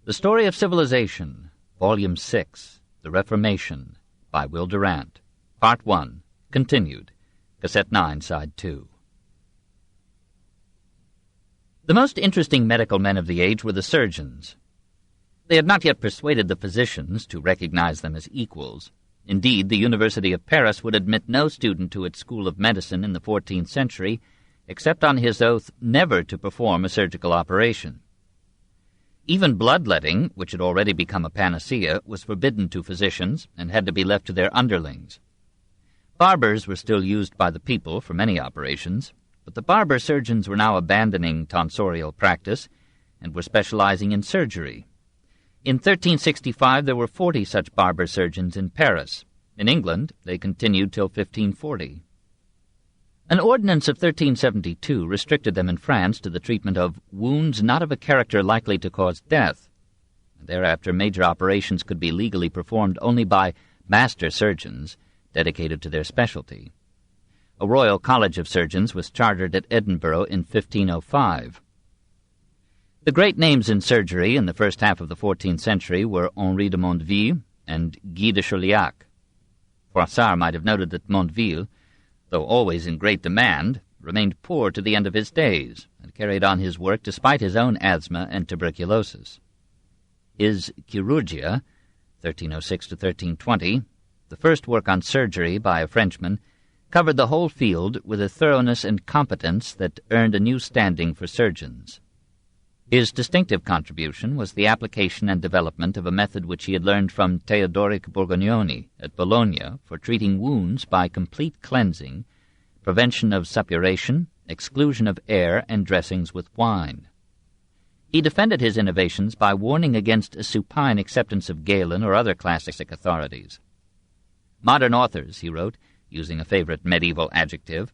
The Story of Civilization, Volume 6, The Reformation, by Will Durant, Part 1, continued, Cassette 9, Side 2. The most interesting medical men of the age were the surgeons. They had not yet persuaded the physicians to recognize them as equals. Indeed, the University of Paris would admit no student to its school of medicine in the 14th century, except on his oath never to perform a surgical operation. Even bloodletting, which had already become a panacea, was forbidden to physicians and had to be left to their underlings. Barbers were still used by the people for many operations, but the barber surgeons were now abandoning tonsorial practice and were specializing in surgery. In 1365 there were 40 such barber surgeons in Paris. In England they continued till 1540. An ordinance of 1372 restricted them in France to the treatment of wounds not of a character likely to cause death. Thereafter major operations could be legally performed only by master surgeons dedicated to their specialty. A Royal College of Surgeons was chartered at Edinburgh in 1505. The great names in surgery in the first half of the 14th century were Henri de Mondeville and Guy de Chauliac. Froissart might have noted that Mondeville, though always in great demand, remained poor to the end of his days, and carried on his work despite his own asthma and tuberculosis. His Chirurgia, 1306 to 1320, the first work on surgery by a Frenchman, covered the whole field with a thoroughness and competence that earned a new standing for surgeons. His distinctive contribution was the application and development of a method which he had learned from Theodoric Borgognoni at Bologna for treating wounds by complete cleansing, prevention of suppuration, exclusion of air, and dressings with wine. He defended his innovations by warning against a supine acceptance of Galen or other classic authorities. Modern authors, he wrote, using a favorite medieval adjective,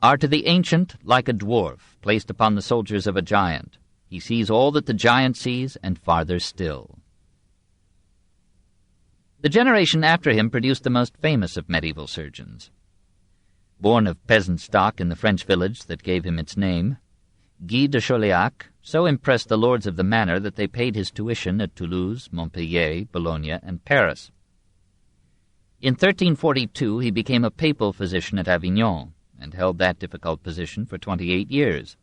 are to the ancient like a dwarf placed upon the soldiers of a giant. He sees all that the giant sees, and farther still. The generation after him produced the most famous of medieval surgeons. Born of peasant stock in the French village that gave him its name, Guy de Chauliac so impressed the lords of the manor that they paid his tuition at Toulouse, Montpellier, Bologna, and Paris. In 1342 he became a papal physician at Avignon, and held that difficult position for 28 years.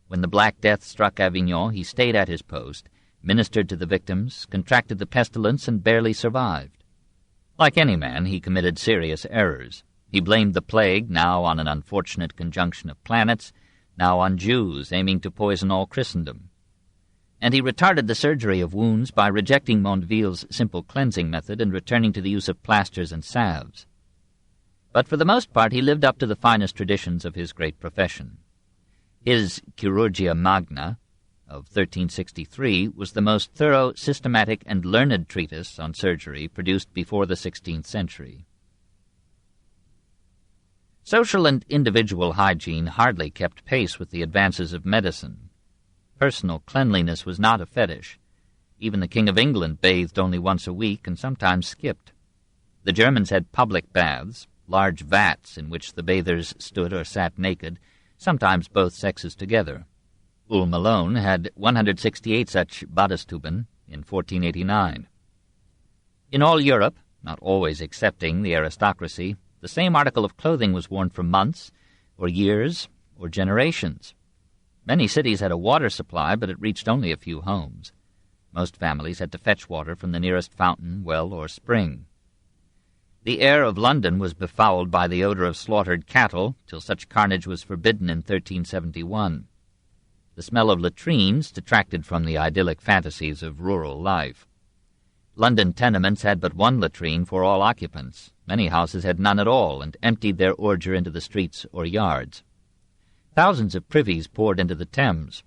When the Black Death struck Avignon, he stayed at his post, ministered to the victims, contracted the pestilence, and barely survived. Like any man, he committed serious errors. He blamed the plague, now on an unfortunate conjunction of planets, now on Jews aiming to poison all Christendom. And he retarded the surgery of wounds by rejecting Mondeville's simple cleansing method and returning to the use of plasters and salves. But for the most part he lived up to the finest traditions of his great profession. His Chirurgia Magna of 1363 was the most thorough, systematic, and learned treatise on surgery produced before the 16th century. Social and individual hygiene hardly kept pace with the advances of medicine. Personal cleanliness was not a fetish. Even the King of England bathed only once a week and sometimes skipped. The Germans had public baths, large vats in which the bathers stood or sat naked, sometimes both sexes together. Ulm alone had 168 such Badestuben in 1489. In all Europe, not always excepting the aristocracy, the same article of clothing was worn for months, or years, or generations. Many cities had a water supply, but it reached only a few homes. Most families had to fetch water from the nearest fountain, well, or spring. The air of London was befouled by the odor of slaughtered cattle, till such carnage was forbidden in 1371. The smell of latrines detracted from the idyllic fantasies of rural life. London tenements had but one latrine for all occupants. Many houses had none at all, and emptied their ordure into the streets or yards. Thousands of privies poured into the Thames.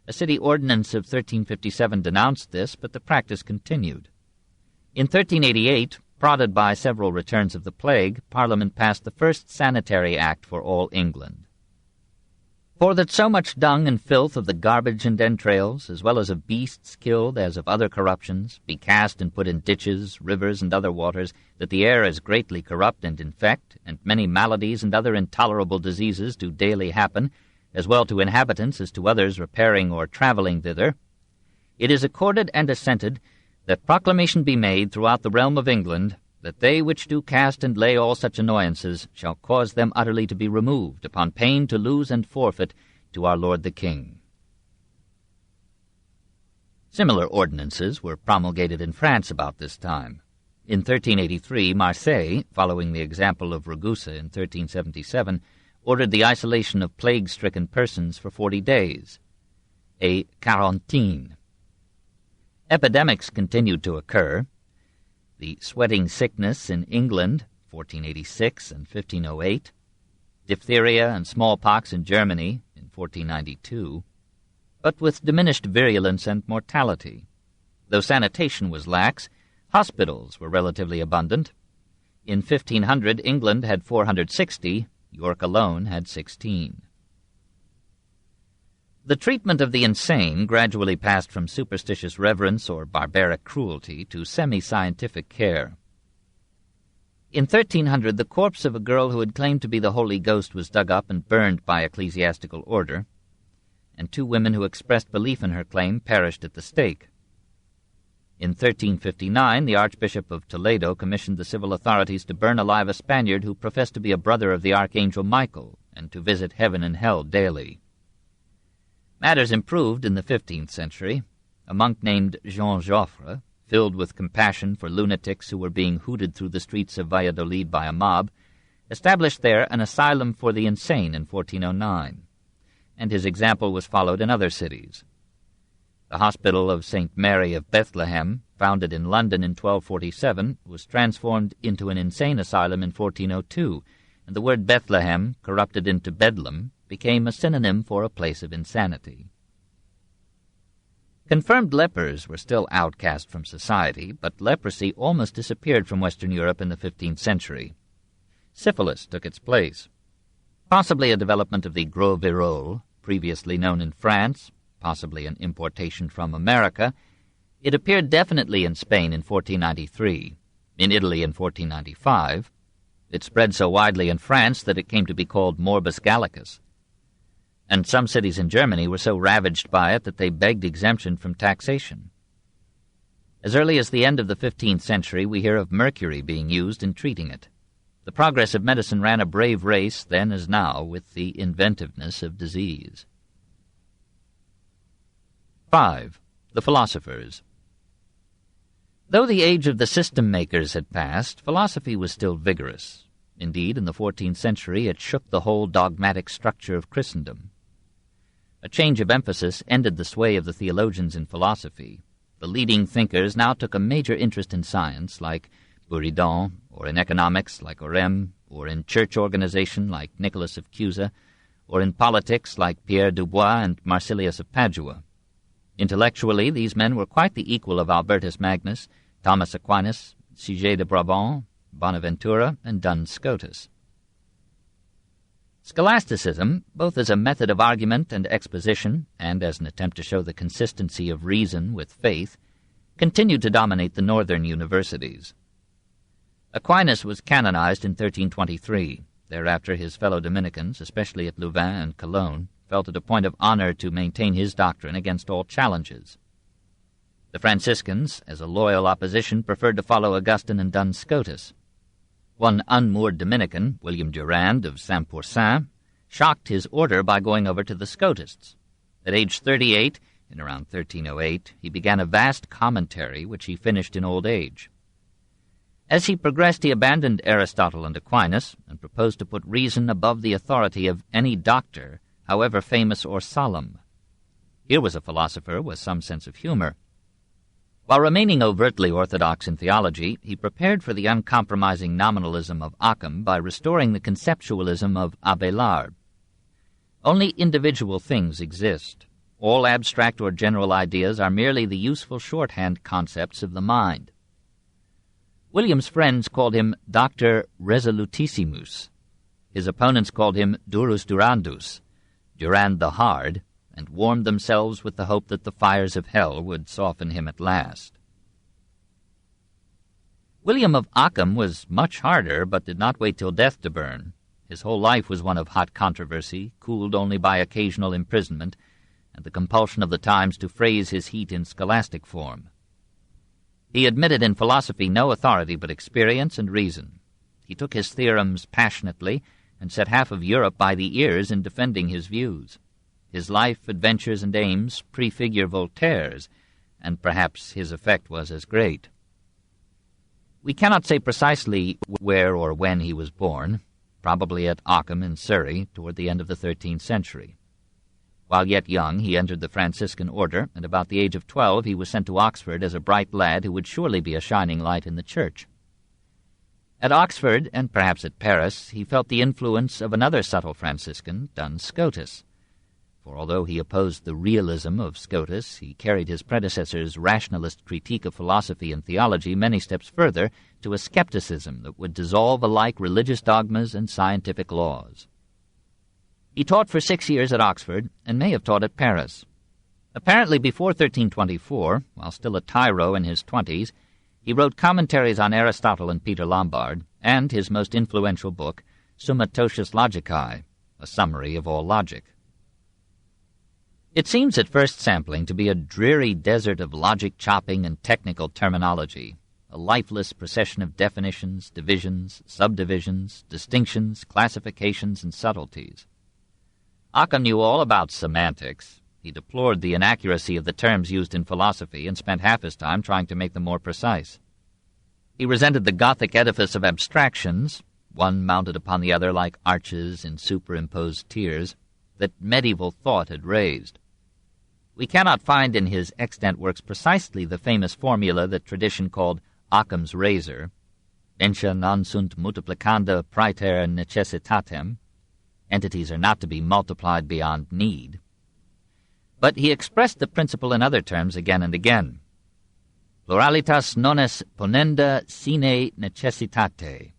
A city ordinance of 1357 denounced this, but the practice continued. In 1388, prodded by several returns of the plague, Parliament passed the first sanitary act for all England. For that so much dung and filth of the garbage and entrails, as well as of beasts killed as of other corruptions, be cast and put in ditches, rivers, and other waters, that the air is greatly corrupt and infect, and many maladies and other intolerable diseases do daily happen, as well to inhabitants as to others repairing or travelling thither, it is accorded and assented that proclamation be made throughout the realm of England that they which do cast and lay all such annoyances shall cause them utterly to be removed, upon pain to lose and forfeit to our Lord the King. Similar ordinances were promulgated in France about this time. In 1383, Marseille, following the example of Ragusa in 1377, ordered the isolation of plague-stricken persons for 40 days, a quarantine. Epidemics continued to occur. The sweating sickness in England, 1486 and 1508, diphtheria and smallpox in Germany in 1492, but with diminished virulence and mortality. Though sanitation was lax, hospitals were relatively abundant. In 1500, England had 460, York alone had 16. The treatment of the insane gradually passed from superstitious reverence or barbaric cruelty to semi-scientific care. In 1300, the corpse of a girl who had claimed to be the Holy Ghost was dug up and burned by ecclesiastical order, and 2 women who expressed belief in her claim perished at the stake. In 1359, the Archbishop of Toledo commissioned the civil authorities to burn alive a Spaniard who professed to be a brother of the Archangel Michael and to visit heaven and hell daily. Matters improved in the 15th century. A monk named Jean Joffre, filled with compassion for lunatics who were being hooted through the streets of Valladolid by a mob, established there an asylum for the insane in 1409, and his example was followed in other cities. The Hospital of St. Mary of Bethlehem, founded in London in 1247, was transformed into an insane asylum in 1402, and the word Bethlehem, corrupted into Bedlam, became a synonym for a place of insanity. Confirmed lepers were still outcast from society, but leprosy almost disappeared from Western Europe in the 15th century. Syphilis took its place. Possibly a development of the gros verole, previously known in France, possibly an importation from America, it appeared definitely in Spain in 1493, in Italy in 1495. It spread so widely in France that it came to be called morbus gallicus, and some cities in Germany were so ravaged by it that they begged exemption from taxation. As early as the end of the 15th century, we hear of mercury being used in treating it. The progress of medicine ran a brave race, then as now, with the inventiveness of disease. 5. The philosophers. Though the age of the system-makers had passed, philosophy was still vigorous. Indeed, in the 14th century it shook the whole dogmatic structure of Christendom. A change of emphasis ended the sway of the theologians in philosophy. The leading thinkers now took a major interest in science, like Buridan, or in economics, like Ockham, or in church organization, like Nicholas of Cusa, or in politics, like Pierre Dubois and Marsilius of Padua. Intellectually, these men were quite the equal of Albertus Magnus, Thomas Aquinas, Suger de Brabant, Bonaventura, and Duns Scotus. Scholasticism, both as a method of argument and exposition, and as an attempt to show the consistency of reason with faith, continued to dominate the northern universities. Aquinas was canonized in 1323. Thereafter his fellow Dominicans, especially at Louvain and Cologne, felt it a point of honor to maintain his doctrine against all challenges. The Franciscans, as a loyal opposition, preferred to follow Augustine and Duns Scotus. One unmoored Dominican, Will Durant of Saint-Pourçain, shocked his order by going over to the Scotists. At age 38, in around 1308, he began a vast commentary which he finished in old age. As he progressed, he abandoned Aristotle and Aquinas and proposed to put reason above the authority of any doctor, however famous or solemn. Here was a philosopher with some sense of humor. While remaining overtly orthodox in theology, he prepared for the uncompromising nominalism of Ockham by restoring the conceptualism of Abélard. Only individual things exist. All abstract or general ideas are merely the useful shorthand concepts of the mind. William's friends called him Doctor Resolutissimus. His opponents called him Durus Durandus, Durand the Hard, and warmed themselves with the hope that the fires of hell would soften him at last. William of Ockham was much harder, but did not wait till death to burn. His whole life was one of hot controversy, cooled only by occasional imprisonment, and the compulsion of the times to phrase his heat in scholastic form. He admitted in philosophy no authority but experience and reason. He took his theorems passionately and set half of Europe by the ears in defending his views. His life, adventures, and aims prefigure Voltaire's, and perhaps his effect was as great. We cannot say precisely where or when he was born, probably at Ockham in Surrey toward the end of the 13th century. While yet young, he entered the Franciscan order, and about the age of 12 he was sent to Oxford as a bright lad who would surely be a shining light in the church. At Oxford, and perhaps at Paris, he felt the influence of another subtle Franciscan, Duns Scotus. For although he opposed the realism of Scotus, he carried his predecessor's rationalist critique of philosophy and theology many steps further to a skepticism that would dissolve alike religious dogmas and scientific laws. He taught for 6 years at Oxford, and may have taught at Paris. Apparently before 1324, while still a tyro in his 20s, he wrote commentaries on Aristotle and Peter Lombard, and his most influential book, Summa Totius Logicae, a summary of all logic. It seems at first sampling to be a dreary desert of logic chopping and technical terminology, a lifeless procession of definitions, divisions, subdivisions, distinctions, classifications, and subtleties. Ockham knew all about semantics. He deplored the inaccuracy of the terms used in philosophy and spent half his time trying to make them more precise. He resented the Gothic edifice of abstractions, one mounted upon the other like arches in superimposed tiers, that medieval thought had raised. We cannot find in his extant works precisely the famous formula that tradition called Occam's razor, entia non sunt multiplicanda praeter necessitatem, entities are not to be multiplied beyond need. But he expressed the principle in other terms again and again. Pluralitas non est ponenda sine necessitate.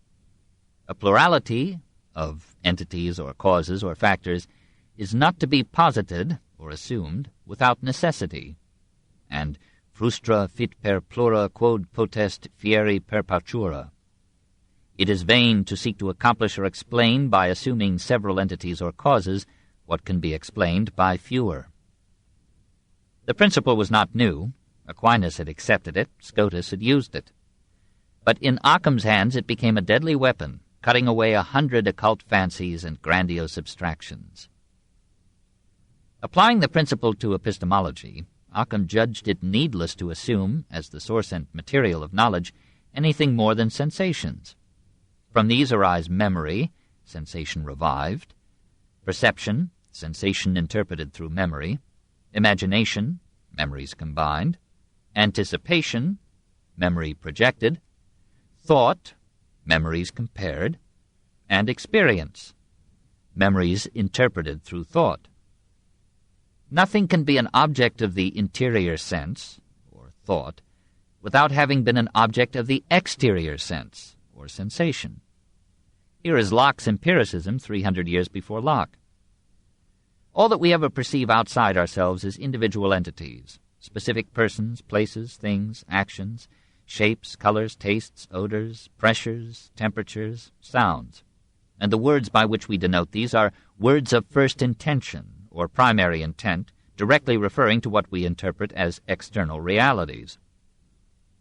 A plurality of entities or causes or factors is not to be posited or assumed without necessity, and frustra fit per plura quod potest fieri per partura. It is vain to seek to accomplish or explain by assuming several entities or causes what can be explained by fewer. The principle was not new. Aquinas had accepted it, Scotus had used it. But in Ockham's hands it became a deadly weapon, cutting away 100 occult fancies and grandiose abstractions. Applying the principle to epistemology, Ockham judged it needless to assume, as the source and material of knowledge, anything more than sensations. From these arise memory, sensation revived, perception, sensation interpreted through memory, imagination, memories combined, anticipation, memory projected, thought, memories compared, and experience, memories interpreted through thought. Nothing can be an object of the interior sense, or thought, without having been an object of the exterior sense, or sensation. Here is Locke's empiricism 300 years before Locke. All that we ever perceive outside ourselves is individual entities, specific persons, places, things, actions, shapes, colors, tastes, odors, pressures, temperatures, sounds. And the words by which we denote these are words of first intention, or primary intent, directly referring to what we interpret as external realities.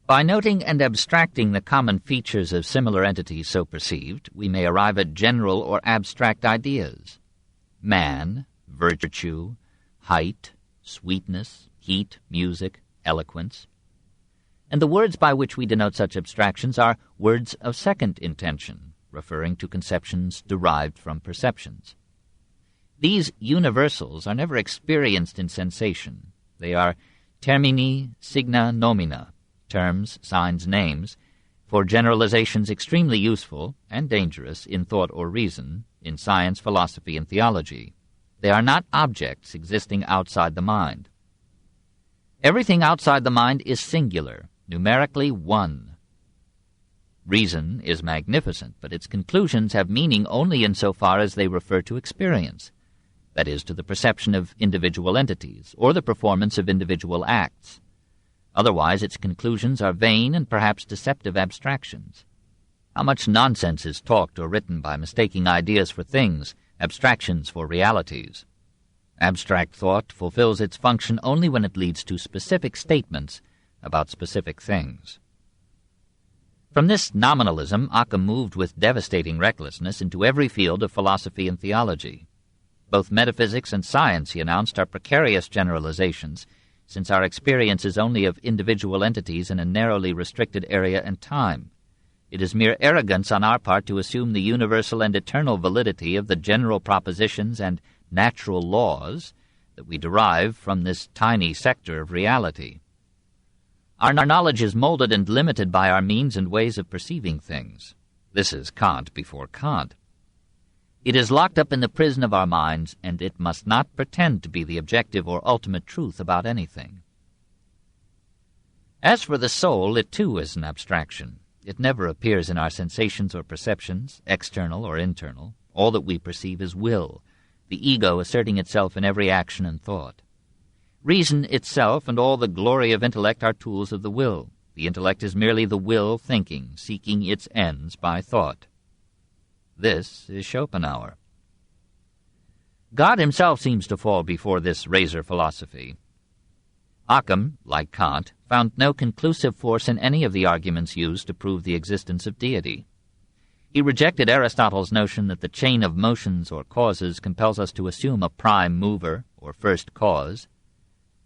By noting and abstracting the common features of similar entities so perceived, we may arrive at general or abstract ideas. Man, virtue, height, sweetness, heat, music, eloquence. And the words by which we denote such abstractions are words of second intention, referring to conceptions derived from perceptions. These universals are never experienced in sensation. They are termini signa nomina, terms, signs, names, for generalizations extremely useful and dangerous in thought or reason, in science, philosophy, and theology. They are not objects existing outside the mind. Everything outside the mind is singular, numerically one. Reason is magnificent, but its conclusions have meaning only insofar as they refer to experience, that is, to the perception of individual entities, or the performance of individual acts. Otherwise, its conclusions are vain and perhaps deceptive abstractions. How much nonsense is talked or written by mistaking ideas for things, abstractions for realities. Abstract thought fulfills its function only when it leads to specific statements about specific things. From this nominalism, Ockham moved with devastating recklessness into every field of philosophy and theology. Both metaphysics and science, he announced, are precarious generalizations, since our experience is only of individual entities in a narrowly restricted area and time. It is mere arrogance on our part to assume the universal and eternal validity of the general propositions and natural laws that we derive from this tiny sector of reality. Our knowledge is molded and limited by our means and ways of perceiving things. This is Kant before Kant. It is locked up in the prison of our minds, and it must not pretend to be the objective or ultimate truth about anything. As for the soul, it too is an abstraction. It never appears in our sensations or perceptions, external or internal. All that we perceive is will, the ego asserting itself in every action and thought. Reason itself and all the glory of intellect are tools of the will. The intellect is merely the will thinking, seeking its ends by thought. This is Schopenhauer. God himself seems to fall before this razor philosophy. Ockham, like Kant, found no conclusive force in any of the arguments used to prove the existence of deity. He rejected Aristotle's notion that the chain of motions or causes compels us to assume a prime mover or first cause.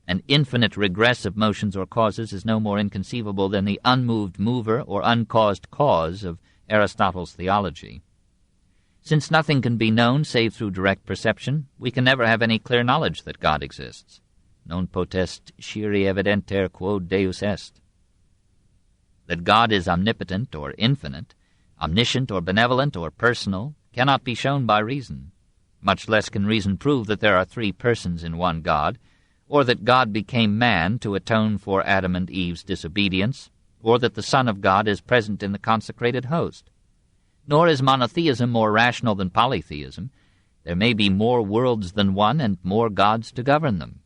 An infinite regress of motions or causes is no more inconceivable than the unmoved mover or uncaused cause of Aristotle's theology. Since nothing can be known save through direct perception, we can never have any clear knowledge that God exists. Non potest scire evidenter quod Deus est. That God is omnipotent or infinite, omniscient or benevolent or personal, cannot be shown by reason. Much less can reason prove that there are three persons in one God, or that God became man to atone for Adam and Eve's disobedience, or that the Son of God is present in the consecrated host. Nor is monotheism more rational than polytheism. There may be more worlds than one and more gods to govern them.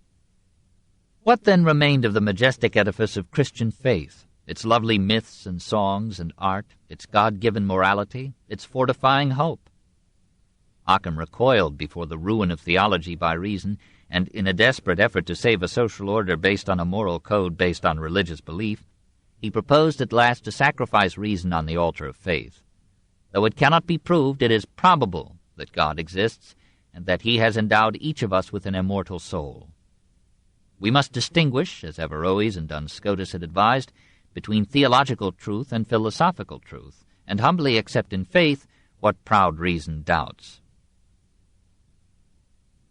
What then remained of the majestic edifice of Christian faith, its lovely myths and songs and art, its God-given morality, its fortifying hope? Ockham recoiled before the ruin of theology by reason, and in a desperate effort to save a social order based on a moral code based on religious belief, he proposed at last to sacrifice reason on the altar of faith. Though it cannot be proved, it is probable that God exists, and that he has endowed each of us with an immortal soul. We must distinguish, as Averroes and Duns Scotus had advised, between theological truth and philosophical truth, and humbly accept in faith what proud reason doubts.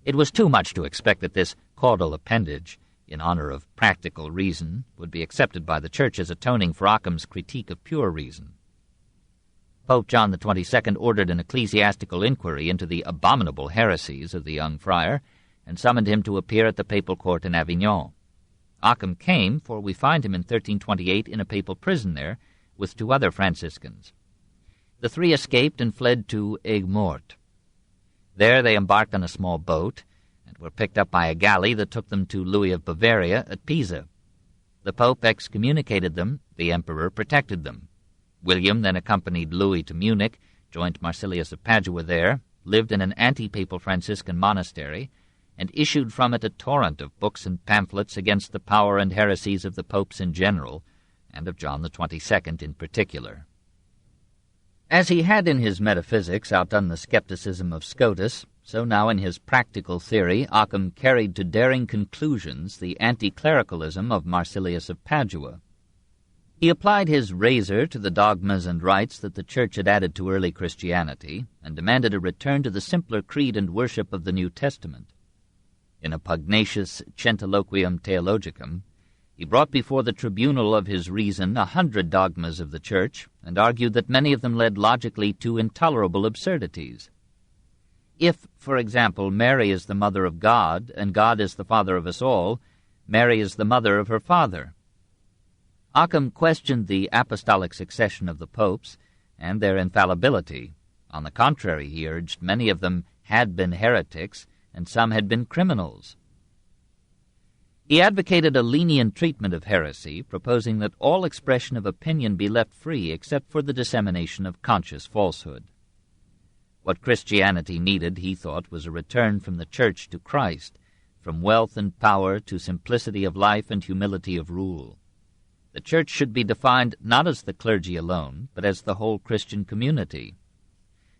It was too much to expect that this caudal appendage, in honor of practical reason, would be accepted by the Church as atoning for Ockham's critique of pure reason. Pope John XXII ordered an ecclesiastical inquiry into the abominable heresies of the young friar, and summoned him to appear at the papal court in Avignon. Ockham came, for we find him in 1328 in a papal prison there, with two other Franciscans. The three escaped and fled to Aigues-Mortes. There they embarked on a small boat, and were picked up by a galley that took them to Louis of Bavaria at Pisa. The Pope excommunicated them, the Emperor protected them. William then accompanied Louis to Munich, joined Marsilius of Padua there, lived in an anti-papal Franciscan monastery, and issued from it a torrent of books and pamphlets against the power and heresies of the popes in general, and of John XXII in particular. As he had in his metaphysics outdone the skepticism of Scotus, so now in his practical theory Ockham carried to daring conclusions the anti-clericalism of Marsilius of Padua. He applied his razor to the dogmas and rites that the Church had added to early Christianity, and demanded a return to the simpler creed and worship of the New Testament. In a pugnacious Centiloquium Theologicum, he brought before the tribunal of his reason 100 dogmas of the Church, and argued that many of them led logically to intolerable absurdities. If, for example, Mary is the mother of God, and God is the father of us all, Mary is the mother of her father. Ockham questioned the apostolic succession of the popes, and their infallibility. On the contrary, he urged, many of them had been heretics, and some had been criminals. He advocated a lenient treatment of heresy, proposing that all expression of opinion be left free except for the dissemination of conscious falsehood. What Christianity needed, he thought, was a return from the Church to Christ, from wealth and power to simplicity of life and humility of rule. The Church should be defined not as the clergy alone, but as the whole Christian community.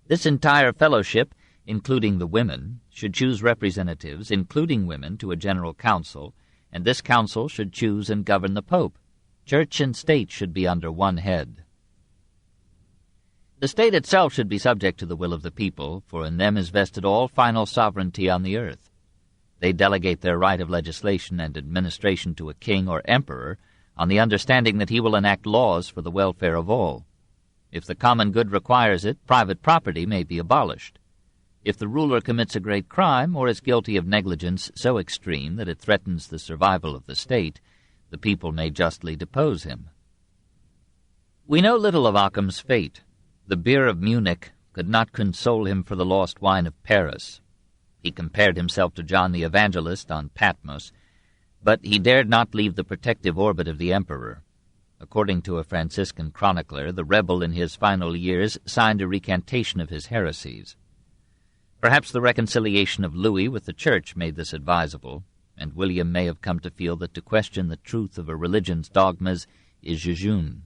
This entire fellowship, including the women, should choose representatives, including women, to a general council, and this council should choose and govern the Pope. Church and state should be under one head. The state itself should be subject to the will of the people, for in them is vested all final sovereignty on the earth. They delegate their right of legislation and administration to a king or emperor, on the understanding that he will enact laws for the welfare of all. If the common good requires it, private property may be abolished. If the ruler commits a great crime or is guilty of negligence so extreme that it threatens the survival of the state, the people may justly depose him. We know little of Ockham's fate. The beer of Munich could not console him for the lost wine of Paris. He compared himself to John the Evangelist on Patmos, but he dared not leave the protective orbit of the emperor. According to a Franciscan chronicler, the rebel in his final years signed a recantation of his heresies. Perhaps the reconciliation of Louis with the Church made this advisable, and William may have come to feel that to question the truth of a religion's dogmas is jejune.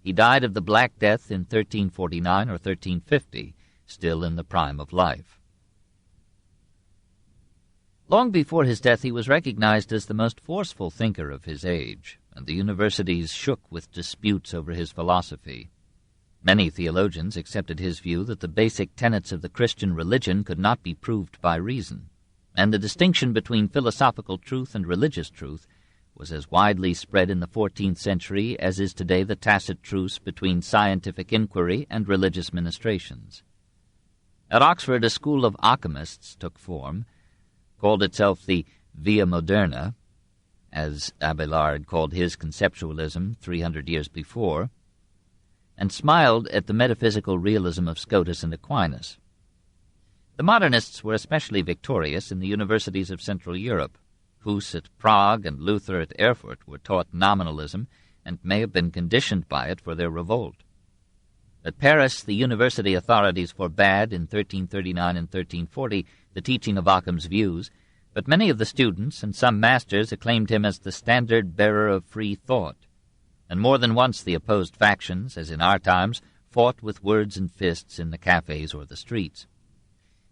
He died of the Black Death in 1349 or 1350, still in the prime of life. Long before his death he was recognized as the most forceful thinker of his age, and the universities shook with disputes over his philosophy. Many theologians accepted his view that the basic tenets of the Christian religion could not be proved by reason, and the distinction between philosophical truth and religious truth was as widely spread in the 14th century as is today the tacit truce between scientific inquiry and religious ministrations. At Oxford, a school of Occamists took form, called itself the Via Moderna, as Abelard called his conceptualism 300 years before, and smiled at the metaphysical realism of Scotus and Aquinas. The modernists were especially victorious in the universities of Central Europe. Hus at Prague and Luther at Erfurt were taught nominalism and may have been conditioned by it for their revolt. At Paris, the university authorities forbade in 1339 and 1340 the teaching of Ockham's views, but many of the students and some masters acclaimed him as the standard-bearer of free thought, and more than once the opposed factions, as in our times, fought with words and fists in the cafes or the streets.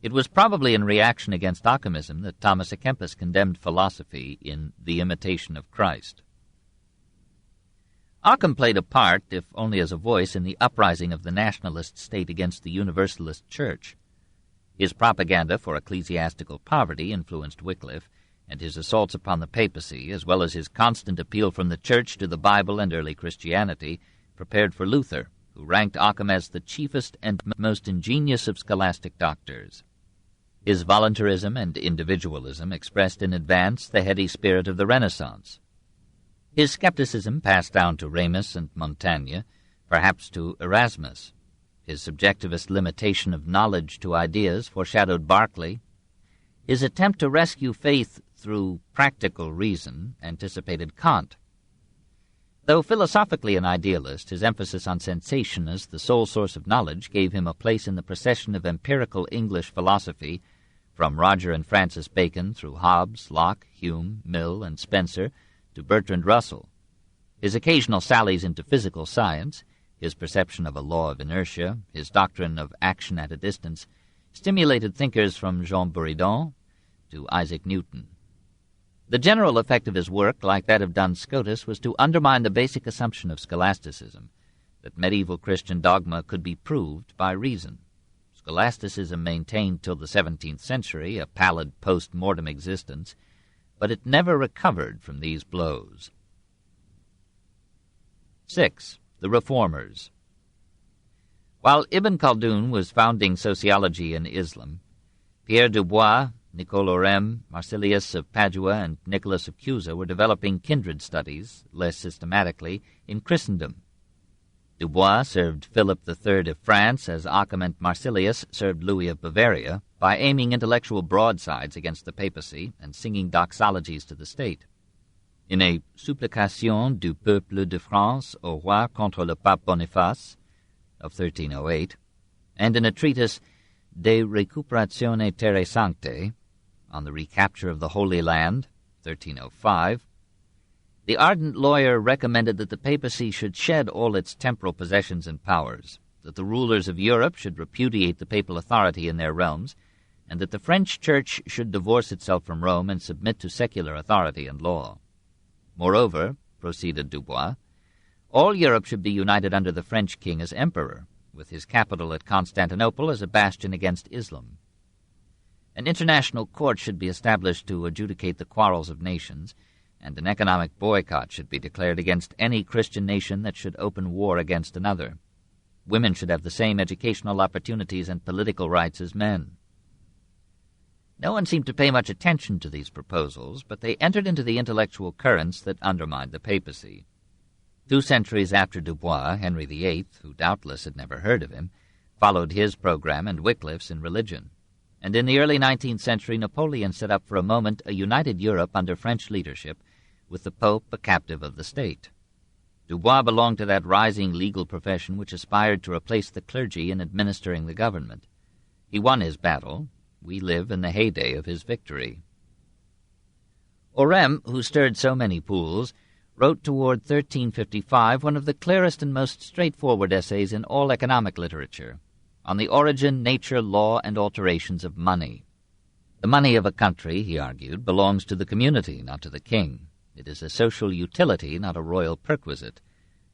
It was probably in reaction against Ockhamism that Thomas à Kempis condemned philosophy in The Imitation of Christ. Ockham played a part, if only as a voice, in the uprising of the nationalist state against the Universalist Church. His propaganda for ecclesiastical poverty influenced Wycliffe, and his assaults upon the papacy, as well as his constant appeal from the Church to the Bible and early Christianity, prepared for Luther, who ranked Ockham as the chiefest and most ingenious of scholastic doctors. His voluntarism and individualism expressed in advance the heady spirit of the Renaissance. His skepticism passed down to Ramus and Montaigne, perhaps to Erasmus. His subjectivist limitation of knowledge to ideas foreshadowed Berkeley. His attempt to rescue faith through practical reason anticipated Kant. Though philosophically an idealist, his emphasis on sensation as the sole source of knowledge gave him a place in the procession of empirical English philosophy, from Roger and Francis Bacon through Hobbes, Locke, Hume, Mill, and Spencer, to Bertrand Russell. His occasional sallies into physical science, his perception of a law of inertia, his doctrine of action at a distance, stimulated thinkers from Jean Buridan to Isaac Newton. The general effect of his work, like that of Duns Scotus, was to undermine the basic assumption of scholasticism, that medieval Christian dogma could be proved by reason. Scholasticism maintained till the 17th century a pallid post-mortem existence, but it never recovered from these blows. 6. The Reformers. While Ibn Khaldun was founding sociology in Islam, Pierre Dubois, Nicole Orem, Marsilius of Padua, and Nicholas of Cusa were developing kindred studies, less systematically, in Christendom. Dubois served Philip III of France as Ockham and Marsilius served Louis of Bavaria, by aiming intellectual broadsides against the papacy and singing doxologies to the state. In a Supplication du peuple de France au roi contre le pape Boniface of 1308, and in a treatise De Recuperatione Terrae Sanctae on the recapture of the Holy Land, 1305, the ardent lawyer recommended that the papacy should shed all its temporal possessions and powers, that the rulers of Europe should repudiate the papal authority in their realms, and that the French Church should divorce itself from Rome and submit to secular authority and law. Moreover, proceeded Dubois, all Europe should be united under the French king as emperor, with his capital at Constantinople as a bastion against Islam. An international court should be established to adjudicate the quarrels of nations, and an economic boycott should be declared against any Christian nation that should open war against another. Women should have the same educational opportunities and political rights as men. No one seemed to pay much attention to these proposals, but they entered into the intellectual currents that undermined the papacy. 2 centuries after Dubois, Henry VIII, who doubtless had never heard of him, followed his program and Wycliffe's in religion. And in the early 19th century, Napoleon set up for a moment a united Europe under French leadership, with the Pope a captive of the state. Dubois belonged to that rising legal profession which aspired to replace the clergy in administering the government. He won his battle. We live in the heyday of his victory. Ockham, who stirred so many pools, wrote toward 1355 one of the clearest and most straightforward essays in all economic literature, on the origin, nature, law, and alterations of money. The money of a country, he argued, belongs to the community, not to the king. It is a social utility, not a royal perquisite.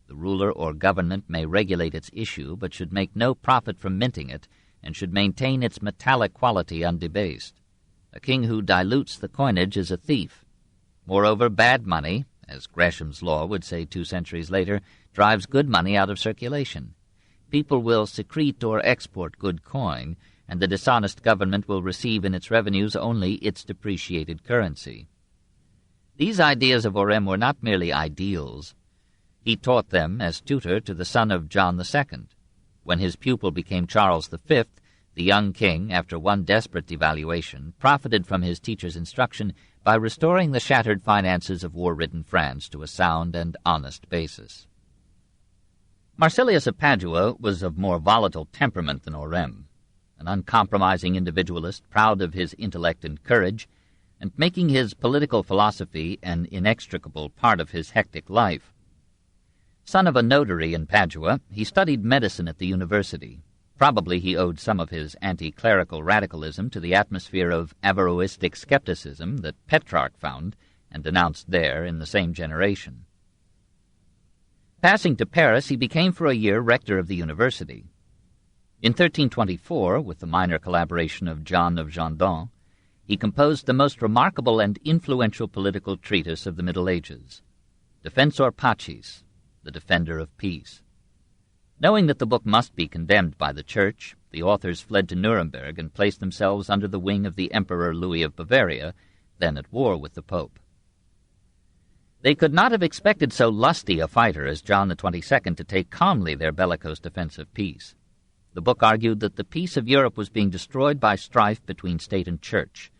The ruler or government may regulate its issue, but should make no profit from minting it, and should maintain its metallic quality undebased. A king who dilutes the coinage is a thief. Moreover, bad money, as Gresham's law would say 2 centuries later, drives good money out of circulation. People will secrete or export good coin, and the dishonest government will receive in its revenues only its depreciated currency. These ideas of Ockham were not merely ideals. He taught them as tutor to the son of John II. When his pupil became Charles V, the young king, after one desperate devaluation, profited from his teacher's instruction by restoring the shattered finances of war-ridden France to a sound and honest basis. Marsilius of Padua was of more volatile temperament than Ockham, an uncompromising individualist, proud of his intellect and courage, and making his political philosophy an inextricable part of his hectic life. Son of a notary in Padua, he studied medicine at the university. Probably he owed some of his anti-clerical radicalism to the atmosphere of Averroistic skepticism that Petrarch found and denounced there in the same generation. Passing to Paris, he became for a year rector of the university. In 1324, with the minor collaboration of John of Gendon, he composed the most remarkable and influential political treatise of the Middle Ages, Defensor Pacis, the Defender of Peace. Knowing that the book must be condemned by the Church, the authors fled to Nuremberg and placed themselves under the wing of the Emperor Louis of Bavaria, then at war with the Pope. They could not have expected so lusty a fighter as John XXII to take calmly their bellicose defense of peace. The book argued that the peace of Europe was being destroyed by strife between state and church,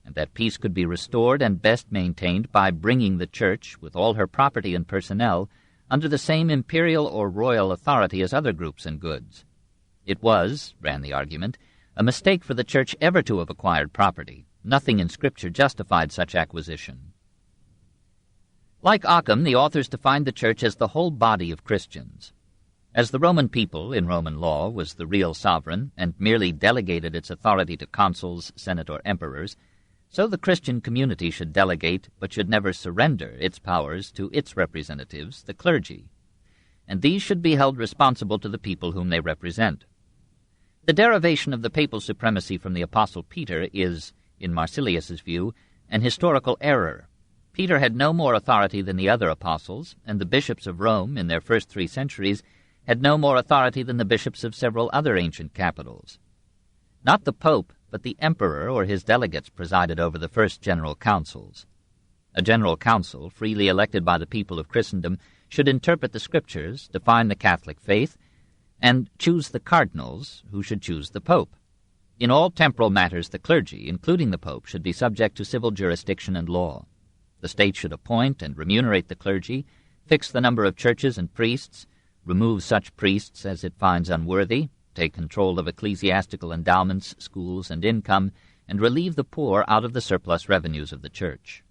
and that peace could be restored and best maintained by bringing the Church, with all her property and personnel, under the same imperial or royal authority as other groups and goods. It was, ran the argument, a mistake for the Church ever to have acquired property. Nothing in Scripture justified such acquisition. Like Ockham, the authors defined the Church as the whole body of Christians. As the Roman people, in Roman law, was the real sovereign and merely delegated its authority to consuls, senate, or emperors, so the Christian community should delegate, but should never surrender, its powers to its representatives, the clergy, and these should be held responsible to the people whom they represent. The derivation of the papal supremacy from the Apostle Peter is, in Marsilius's view, an historical error. Peter had no more authority than the other apostles, and the bishops of Rome, in their first 3 centuries, had no more authority than the bishops of several other ancient capitals. Not the Pope, but the emperor or his delegates presided over the first general councils. A general council, freely elected by the people of Christendom, should interpret the Scriptures, define the Catholic faith, and choose the cardinals, who should choose the Pope. In all temporal matters, the clergy, including the Pope, should be subject to civil jurisdiction and law. The state should appoint and remunerate the clergy, fix the number of churches and priests, remove such priests as it finds unworthy, take control of ecclesiastical endowments, schools, and income, and relieve the poor out of the surplus revenues of the Church.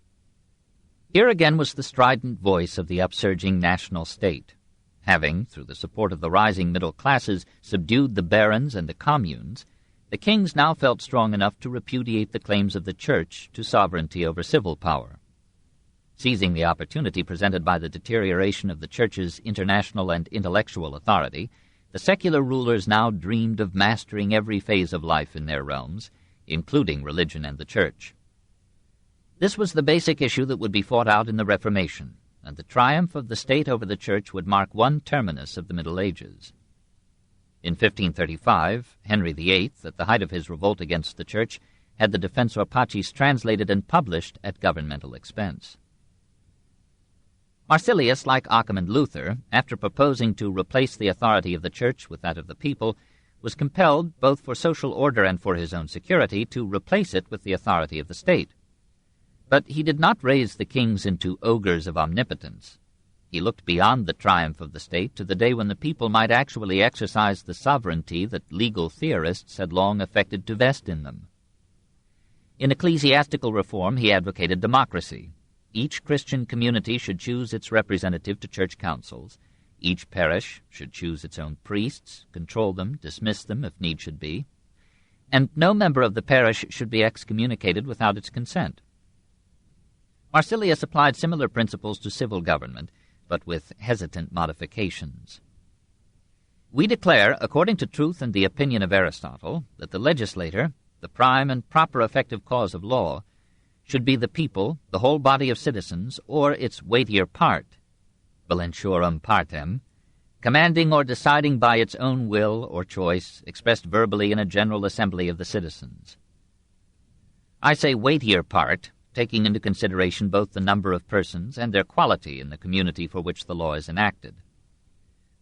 Here again was the strident voice of the upsurging national state. Having, through the support of the rising middle classes, subdued the barons and the communes, the kings now felt strong enough to repudiate the claims of the Church to sovereignty over civil power. Seizing the opportunity presented by the deterioration of the Church's international and intellectual authority, the secular rulers now dreamed of mastering every phase of life in their realms, including religion and the Church. This was the basic issue that would be fought out in the Reformation, and the triumph of the state over the Church would mark one terminus of the Middle Ages. In 1535, Henry VIII, at the height of his revolt against the Church, had the Defensor Pacis translated and published at governmental expense. Marsilius, like Ockham and Luther, after proposing to replace the authority of the Church with that of the people, was compelled, both for social order and for his own security, to replace it with the authority of the state. But he did not raise the kings into ogres of omnipotence. He looked beyond the triumph of the state to the day when the people might actually exercise the sovereignty that legal theorists had long affected to vest in them. In ecclesiastical reform he advocated democracy. Each Christian community should choose its representative to church councils. Each parish should choose its own priests, control them, dismiss them if need should be. And no member of the parish should be excommunicated without its consent. Marsilius applied similar principles to civil government, but with hesitant modifications. We declare, according to truth and the opinion of Aristotle, that the legislator, the prime and proper effective cause of law, should be the people, the whole body of citizens, or its weightier part, valenturum partem, commanding or deciding by its own will or choice, expressed verbally in a general assembly of the citizens. I say weightier part, taking into consideration both the number of persons and their quality in the community for which the law is enacted.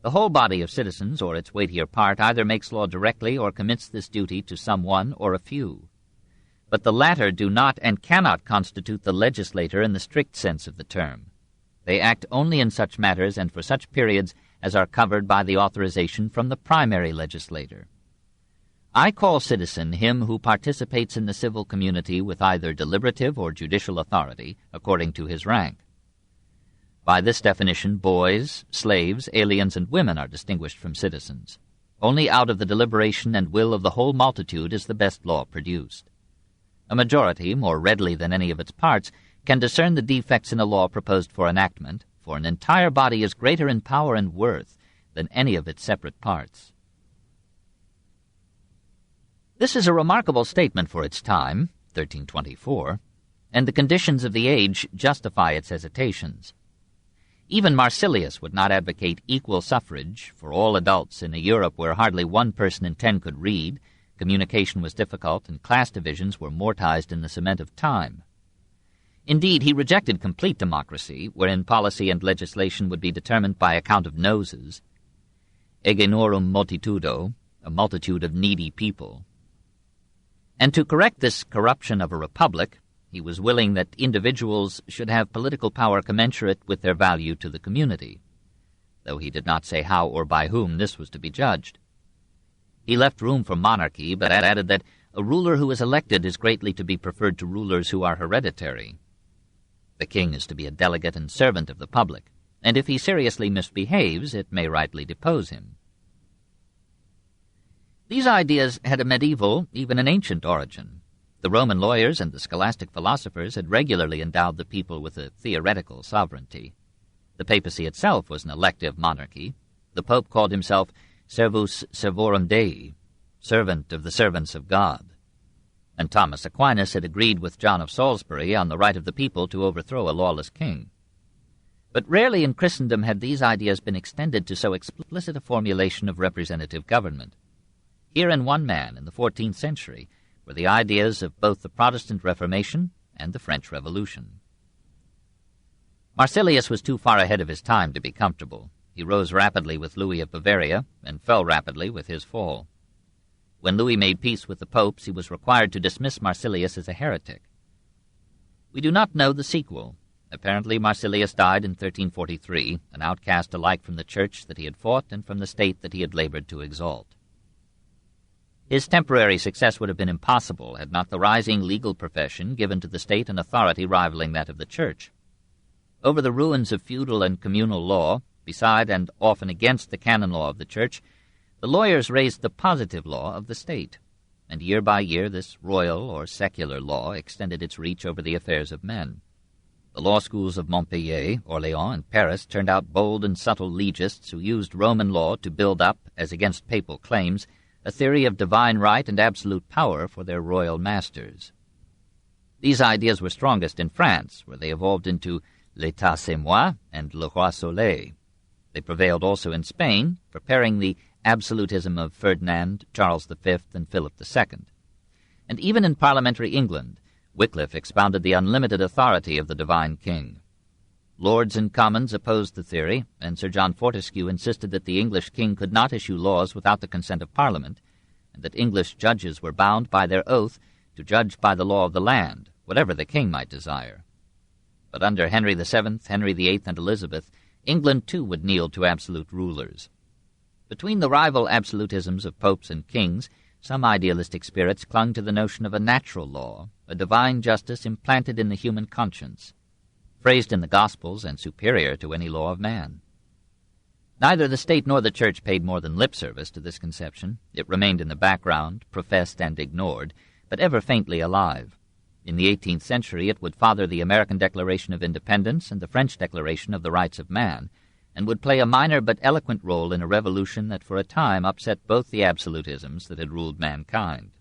The whole body of citizens, or its weightier part, either makes law directly or commits this duty to some one or a few. But the latter do not and cannot constitute the legislator in the strict sense of the term. They act only in such matters and for such periods as are covered by the authorization from the primary legislator. I call citizen him who participates in the civil community with either deliberative or judicial authority, according to his rank. By this definition, boys, slaves, aliens, and women are distinguished from citizens. Only out of the deliberation and will of the whole multitude is the best law produced. A majority, more readily than any of its parts, can discern the defects in a law proposed for enactment, for an entire body is greater in power and worth than any of its separate parts. This is a remarkable statement for its time, 1324, and the conditions of the age justify its hesitations. Even Marsilius would not advocate equal suffrage for all adults in a Europe where hardly 1 person in 10 could read, communication was difficult, and class divisions were mortized in the cement of time. Indeed, he rejected complete democracy, wherein policy and legislation would be determined by account of noses, egenorum multitudo, a multitude of needy people. And to correct this corruption of a republic, he was willing that individuals should have political power commensurate with their value to the community, though he did not say how or by whom this was to be judged. He left room for monarchy, but added that a ruler who is elected is greatly to be preferred to rulers who are hereditary. The king is to be a delegate and servant of the public, and if he seriously misbehaves, it may rightly depose him. These ideas had a medieval, even an ancient origin. The Roman lawyers and the scholastic philosophers had regularly endowed the people with a theoretical sovereignty. The papacy itself was an elective monarchy. The pope called himself servus servorum Dei, servant of the servants of God. And Thomas Aquinas had agreed with John of Salisbury on the right of the people to overthrow a lawless king. But rarely in Christendom had these ideas been extended to so explicit a formulation of representative government. Here in one man, in the 14th century, were the ideas of both the Protestant Reformation and the French Revolution. Marsilius was too far ahead of his time to be comfortable. He rose rapidly with Louis of Bavaria, and fell rapidly with his fall. When Louis made peace with the popes, he was required to dismiss Marsilius as a heretic. We do not know the sequel. Apparently Marsilius died in 1343, an outcast alike from the church that he had fought and from the state that he had labored to exalt. His temporary success would have been impossible had not the rising legal profession given to the state an authority rivaling that of the church. Over the ruins of feudal and communal law, beside and often against the canon law of the church, the lawyers raised the positive law of the state, and year by year this royal or secular law extended its reach over the affairs of men. The law schools of Montpellier, Orléans, and Paris turned out bold and subtle legists who used Roman law to build up, as against papal claims, a theory of divine right and absolute power for their royal masters. These ideas were strongest in France, where they evolved into l'État c'est moi and le roi soleil. They prevailed also in Spain, preparing the absolutism of Ferdinand, Charles V, and Philip II. And even in parliamentary England, Wycliffe expounded the unlimited authority of the divine king. Lords and Commons opposed the theory, and Sir John Fortescue insisted that the English king could not issue laws without the consent of Parliament, and that English judges were bound by their oath to judge by the law of the land, whatever the king might desire. But under Henry VII, Henry VIII, and Elizabeth, England too would kneel to absolute rulers. Between the rival absolutisms of popes and kings, some idealistic spirits clung to the notion of a natural law, a divine justice implanted in the human conscience, phrased in the Gospels and superior to any law of man. Neither the state nor the church paid more than lip service to this conception. It remained in the background, professed and ignored, but ever faintly alive. In the 18th century it would father the American Declaration of Independence and the French Declaration of the Rights of Man, and would play a minor but eloquent role in a revolution that for a time upset both the absolutisms that had ruled mankind.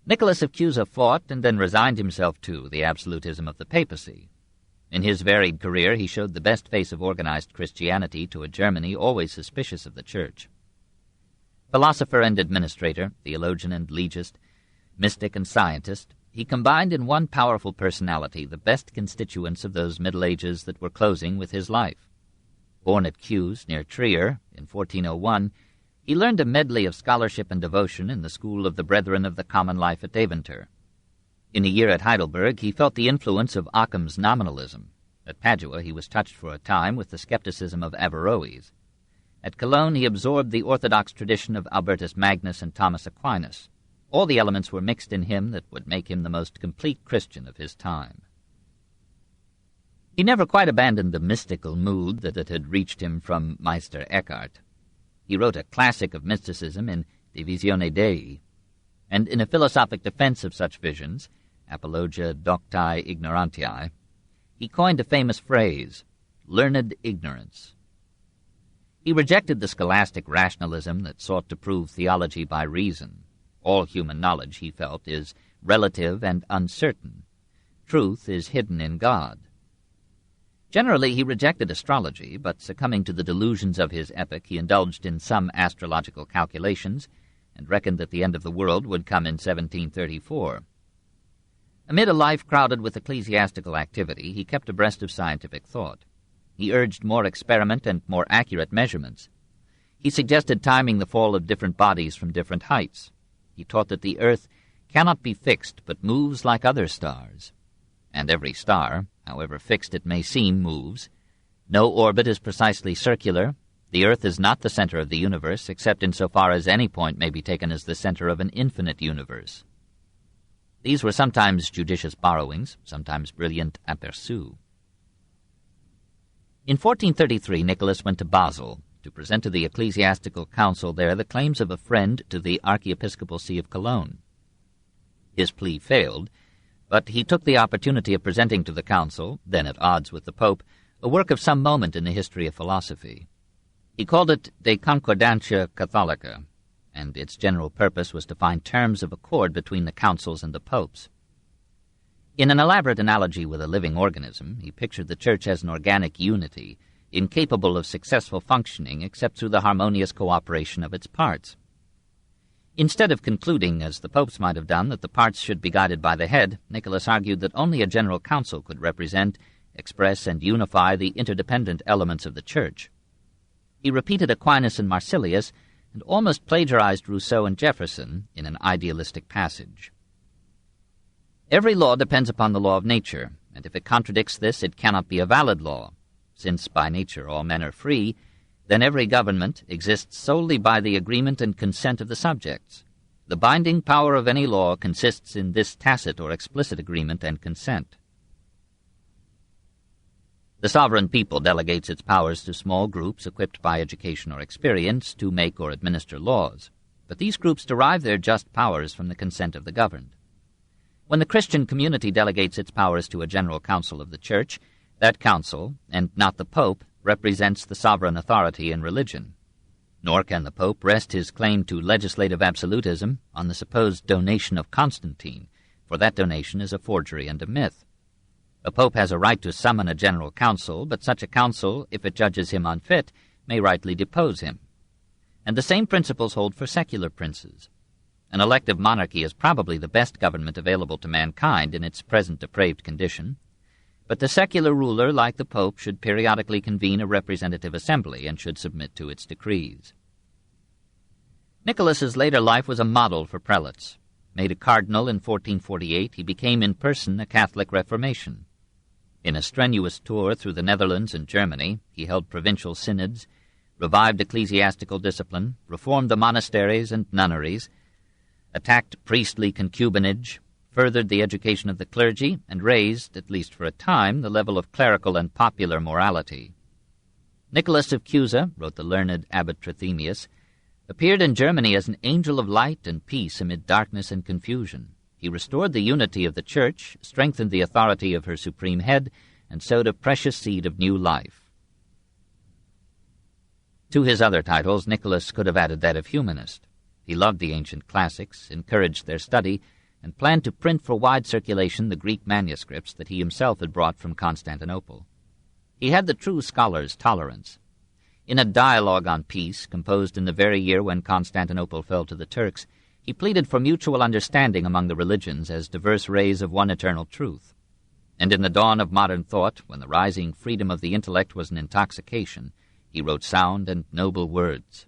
Nicholas of Cusa fought and then resigned himself to the absolutism of the papacy. In his varied career he showed the best face of organized Christianity to a Germany always suspicious of the Church. Philosopher and administrator, theologian and legist, mystic and scientist, he combined in one powerful personality the best constituents of those Middle Ages that were closing with his life. Born at Cusa, near Trier, in 1401, he learned a medley of scholarship and devotion in the school of the Brethren of the Common Life at Deventer. In a year at Heidelberg, he felt the influence of Ockham's nominalism. At Padua, he was touched for a time with the skepticism of Averroes. At Cologne, he absorbed the orthodox tradition of Albertus Magnus and Thomas Aquinas. All the elements were mixed in him that would make him the most complete Christian of his time. He never quite abandoned the mystical mood that had reached him from Meister Eckhart. He wrote a classic of mysticism in De Visione Dei, and in a philosophic defense of such visions, Apologia Docti Ignorantiae, he coined a famous phrase, learned ignorance. He rejected the scholastic rationalism that sought to prove theology by reason. All human knowledge, he felt, is relative and uncertain. Truth is hidden in God. Generally, he rejected astrology, but succumbing to the delusions of his epoch, he indulged in some astrological calculations and reckoned that the end of the world would come in 1734. Amid a life crowded with ecclesiastical activity, he kept abreast of scientific thought. He urged more experiment and more accurate measurements. He suggested timing the fall of different bodies from different heights. He taught that the earth cannot be fixed, but moves like other stars. And every star, however fixed it may seem, moves. No orbit is precisely circular. The earth is not the center of the universe, except insofar as any point may be taken as the center of an infinite universe. These were sometimes judicious borrowings, sometimes brilliant aperçus. In 1433 Nicholas went to Basel to present to the ecclesiastical council there the claims of a friend to the archiepiscopal see of Cologne. His plea failed, but he took the opportunity of presenting to the council, then at odds with the Pope, a work of some moment in the history of philosophy. He called it De Concordantia Catholica, and its general purpose was to find terms of accord between the councils and the popes. In an elaborate analogy with a living organism, he pictured the Church as an organic unity, incapable of successful functioning except through the harmonious cooperation of its parts. Instead of concluding, as the popes might have done, that the parts should be guided by the head, Nicholas argued that only a general council could represent, express, and unify the interdependent elements of the Church. He repeated Aquinas and Marsilius, and almost plagiarized Rousseau and Jefferson in an idealistic passage. Every law depends upon the law of nature, and if it contradicts this, it cannot be a valid law. Since by nature all men are free, then every government exists solely by the agreement and consent of the subjects. The binding power of any law consists in this tacit or explicit agreement and consent. The sovereign people delegates its powers to small groups equipped by education or experience to make or administer laws, but these groups derive their just powers from the consent of the governed. When the Christian community delegates its powers to a general council of the Church, that council, and not the Pope, represents the sovereign authority in religion. Nor can the Pope rest his claim to legislative absolutism on the supposed donation of Constantine, for that donation is a forgery and a myth. A pope has a right to summon a general council, but such a council, if it judges him unfit, may rightly depose him. And the same principles hold for secular princes. An elective monarchy is probably the best government available to mankind in its present depraved condition, but the secular ruler, like the pope, should periodically convene a representative assembly and should submit to its decrees. Nicholas's later life was a model for prelates. Made a cardinal in 1448, he became in person a Catholic Reformation. In a strenuous tour through the Netherlands and Germany, he held provincial synods, revived ecclesiastical discipline, reformed the monasteries and nunneries, attacked priestly concubinage, furthered the education of the clergy, and raised, at least for a time, the level of clerical and popular morality. Nicholas of Cusa, wrote the learned Abbot Trithemius, appeared in Germany as an angel of light and peace amid darkness and confusion. He restored the unity of the Church, strengthened the authority of her supreme head, and sowed a precious seed of new life. To his other titles, Nicholas could have added that of humanist. He loved the ancient classics, encouraged their study, and planned to print for wide circulation the Greek manuscripts that he himself had brought from Constantinople. He had the true scholar's tolerance. In a dialogue on peace, composed in the very year when Constantinople fell to the Turks, he pleaded for mutual understanding among the religions as diverse rays of one eternal truth. And in the dawn of modern thought, when the rising freedom of the intellect was an intoxication, he wrote sound and noble words.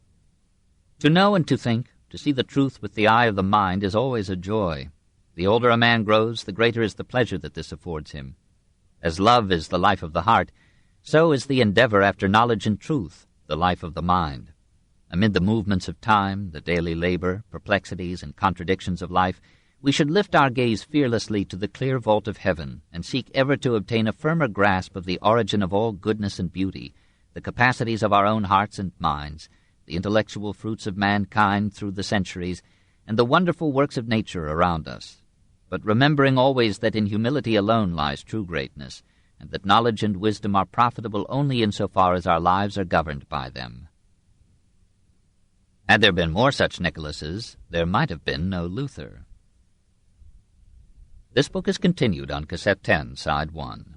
To know and to think, to see the truth with the eye of the mind, is always a joy. The older a man grows, the greater is the pleasure that this affords him. As love is the life of the heart, so is the endeavor after knowledge and truth, the life of the mind. Amid the movements of time, the daily labor, perplexities, and contradictions of life, we should lift our gaze fearlessly to the clear vault of heaven, and seek ever to obtain a firmer grasp of the origin of all goodness and beauty, the capacities of our own hearts and minds, the intellectual fruits of mankind through the centuries, and the wonderful works of nature around us, but remembering always that in humility alone lies true greatness, and that knowledge and wisdom are profitable only insofar as our lives are governed by them. Had there been more such Nicholases, there might have been no Luther. This book is continued on Cassette 10, Side 1.